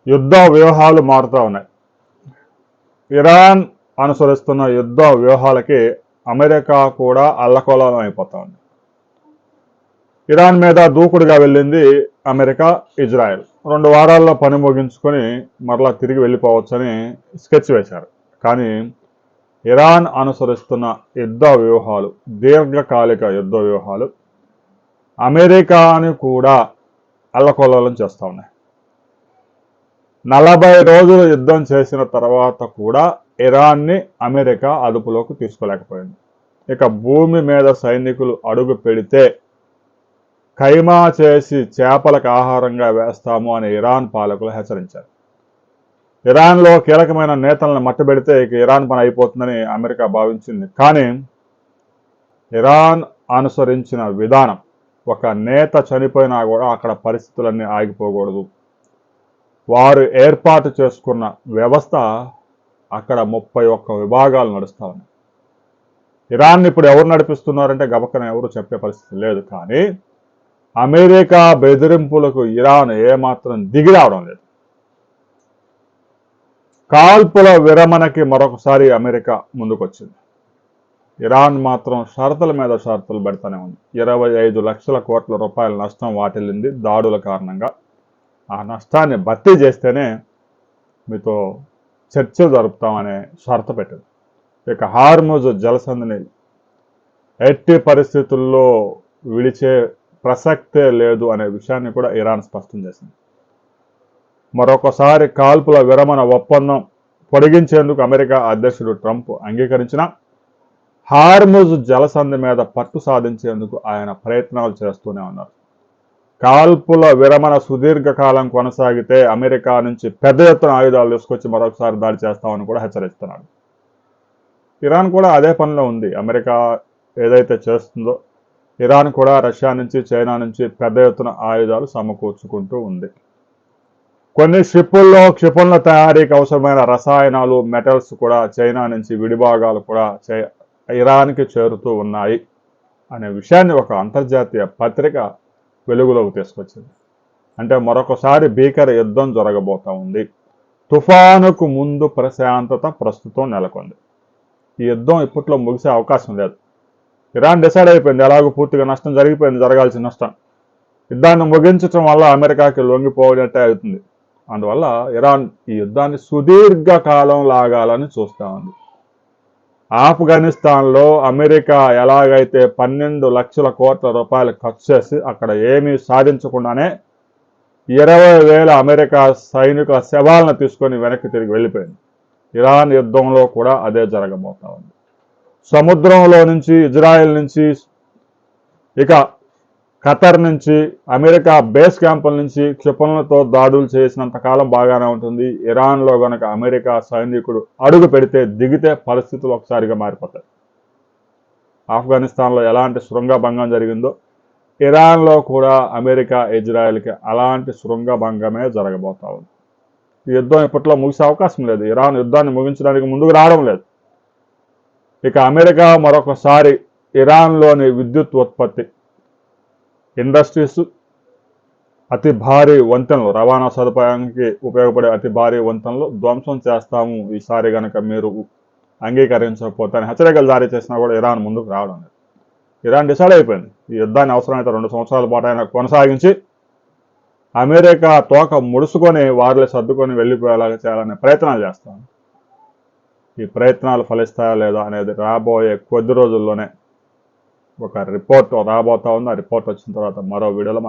యుద్ధ వ్యూహాలు మారుతూ ఉన్నాయి. ఇరాన్ అనుసరిస్తున్న యుద్ధ వ్యూహాలకి అమెరికా కూడా అల్లకొల్లం అయిపోతా ఉంది. ఇరాన్ మీద దూకుడుగా వెళ్ళింది అమెరికా, ఇజ్రాయెల్. 2 వారాల్లో పని ముగించుకొని మరలా తిరిగి వెళ్ళిపోవచ్చని స్కెచ్ వేశారు. కానీ ఇరాన్ అనుసరిస్తున్న యుద్ధ వ్యూహాలు, దీర్ఘకాలిక యుద్ధ వ్యూహాలు అమెరికాని కూడా అల్లకొల్లం చేస్తూ ఉన్నాయి. 40 రోజులు యుద్ధం చేసిన తర్వాత కూడా ఇరాన్ని అమెరికా అదుపులోకి తీసుకోలేకపోయింది. ఇక భూమి మీద సైనికులు అడుగు పెడితే ఖైమా చేసి చేపలకు ఆహారంగా వేస్తాము అని ఇరాన్ పాలకులు హెచ్చరించారు. ఇరాన్లో కీలకమైన నేతలను మట్టుబెడితే ఇక ఇరాన్ పని అయిపోతుందని అమెరికా భావించింది. కానీ ఇరాన్ అనుసరించిన విధానం, ఒక నేత చనిపోయినా కూడా అక్కడ పరిస్థితులన్నీ ఆగిపోకూడదు. వారు ఏర్పాటు చేసుకున్న వ్యవస్థ అక్కడ 31 విభాగాలు నడుస్తూ ఉన్నాయి. ఇరాన్ ఇప్పుడు ఎవరు నడిపిస్తున్నారంటే గబక్కన ఎవరు చెప్పే పరిస్థితి లేదు. కానీ అమెరికా బెదిరింపులకు ఇరాన్ ఏమాత్రం దిగి రావడం లేదు. కాల్పుల విరమణకి మరొకసారి అమెరికా ముందుకొచ్చింది. ఇరాన్ మాత్రం షరతుల మీద షరతులు పెడతానే ఉంది. 25 లక్షల కోట్ల రూపాయల నష్టం వాటిల్లింది దాడుల కారణంగా. ఆ నష్టాన్ని భర్తీ చేస్తేనే మీతో చర్చలు జరుపుతామనే షరతు పెట్టింది. ఇక హార్ముజ్ జలసంధిని ఎట్టి పరిస్థితుల్లో విడిచే ప్రసక్తే లేదు అనే విషయాన్ని కూడా ఇరాన్ స్పష్టం చేసింది. మరొకసారి కాల్పుల విరమణ ఒప్పందం పొడిగించేందుకు అమెరికా అధ్యక్షుడు ట్రంప్ అంగీకరించిన హార్ముజ్ జలసంధి మీద పట్టు సాధించేందుకు ఆయన ప్రయత్నాలు చేస్తూనే ఉన్నారు. కాల్పుల విరమణ సుదీర్ఘకాలం కొనసాగితే అమెరికా నుంచి పెద్ద ఎత్తున ఆయుధాలు తీసుకొచ్చి మరొకసారి దాడి చేస్తామని కూడా హెచ్చరిస్తున్నాడు. ఇరాన్ కూడా అదే పనిలో ఉంది. అమెరికా ఏదైతే చేస్తుందో ఇరాన్ కూడా రష్యా నుంచి, చైనా నుంచి పెద్ద ఎత్తున ఆయుధాలు సమకూర్చుకుంటూ ఉంది. కొన్ని షిప్పుల్లో క్షిపణుల తయారీకి అవసరమైన రసాయనాలు, మెటల్స్ కూడా చైనా నుంచి విడిభాగాలు కూడా ఇరాన్కి చేరుతూ ఉన్నాయి అనే విషయాన్ని ఒక అంతర్జాతీయ పత్రిక వెలుగులోకి తీసుకొచ్చింది. అంటే మరొకసారి భీకర యుద్ధం జరగబోతా ఉంది. తుఫానుకు ముందు ప్రశాంతత ప్రస్తుతం నెలకొంది. ఈ యుద్ధం ఇప్పట్లో ముగిసే అవకాశం లేదు. ఇరాన్ డిసైడ్ అయిపోయింది, ఎలాగో పూర్తిగా నష్టం జరిగిపోయింది, జరగాల్సిన నష్టం. యుద్ధాన్ని ముగించడం వల్ల అమెరికాకి లొంగిపోయినట్టే అవుతుంది. అందువల్ల ఇరాన్ ఈ యుద్ధాన్ని సుదీర్ఘకాలం లాగాలని చూస్తూ ఉంది. ఆఫ్ఘనిస్తాన్లో అమెరికా ఎలాగైతే 12 లక్షల కోట్ల రూపాయలు ఖర్చు చేసి అక్కడ ఏమీ సాధించకుండానే 20,000 అమెరికా సైనికుల శవాలను తీసుకొని వెనక్కి తిరిగి వెళ్ళిపోయింది. ఇరాన్ యుద్ధంలో కూడా అదే జరగబోతా ఉంది. సముద్రంలో నుంచి, ఇజ్రాయెల్ నుంచి, ఇక ఖతర్ నుంచి, అమెరికా బేస్ క్యాంపుల నుంచి క్షిపణులతో దాడులు చేసినంత కాలం బాగానే ఉంటుంది. ఇరాన్లో గనక అమెరికా సైనికుడు అడుగు పెడితే, దిగితే పరిస్థితులు ఒకసారిగా మారిపోతాయి. ఆఫ్ఘనిస్తాన్లో ఎలాంటి శృంగభంగం జరిగిందో ఇరాన్లో కూడా అమెరికా, ఇజ్రాయెల్కి అలాంటి శృంగభంగమే జరగబోతా ఉంది. ఈ యుద్ధం ఇప్పట్లో ముగిసే అవకాశం లేదు. ఇరాన్ యుద్ధాన్ని ముగించడానికి ముందుకు రావడం లేదు. ఇక అమెరికా మరొకసారి ఇరాన్లోని విద్యుత్ ఉత్పత్తి ఇండస్ట్రీస్, అతి భారీ వంతెనలు, రవాణా సదుపాయానికి ఉపయోగపడే అతి భారీ వంతెనలు ధ్వంసం చేస్తాము ఈసారి కనుక మీరు అంగీకరించకపోతే అని హెచ్చరికలు జారీ చేసినా కూడా ఇరాన్ ముందుకు రావడం లేదు. ఇరాన్ డిసైడ్ అయిపోయింది, ఈ యుద్ధాన్ని అవసరమైతే 2 సంవత్సరాల పాటు అయినా కొనసాగించి అమెరికా తోక ముడుచుకొని వారిలో సర్దుకొని వెళ్ళిపోయేలాగా చేయాలనే ప్రయత్నాలు చేస్తాం. ఈ ప్రయత్నాలు ఫలిస్తాయా లేదా అనేది రాబోయే కొద్ది రోజుల్లోనే ఒక రిపోర్ట్ రాబోతా ఉంది. ఆ రిపోర్ట్ వచ్చిన తర్వాత మరో వీడియోలో